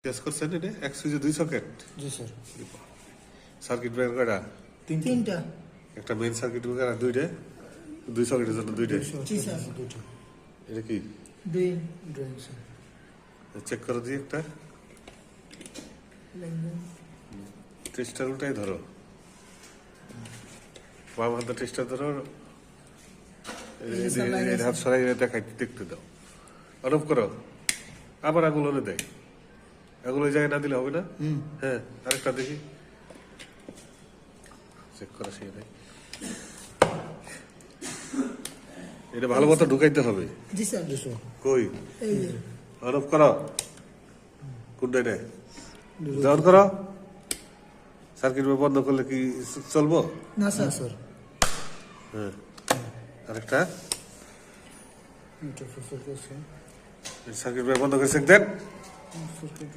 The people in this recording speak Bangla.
টেস্ট করছেন এটা এক সুইচে 2 সকেট জি স্যার। সার্কিট ব্রেকার কয়টা তিনটা একটা মেইন সার্কিট ব্রেকার আর দুইটা 2 সকেটের জন্য দুইটা জি স্যার। দুটো এটা কি দুই ড্রয়িং স্যার। চেক করে দিই একটা টেস্টার উল্টাই ধরো বাম হাতে টেস্টার ধরো এই হাত সরাই দেখাই দেখতে দাও অনফ করো আবার আঙুল হলে দেয় আঙুল ওই জায়গায় না দিলে হবে না হ্যাঁ আরেকটা দেখি চেক করা সেই নাই এটা ভালো মতো ঢুকাইতে হবে জি স্যার। জি স্যার। কই এই যে অনফ করো কোনটাই নেই ডাউন করো সার্কিট বন্ধ করলে কি চলবো না না স্যার। স্যার। হ্যাঁ আরেকটা এটা ফসল করছে। সার্কিট বন্ধ করে চেক দেন সার্কিট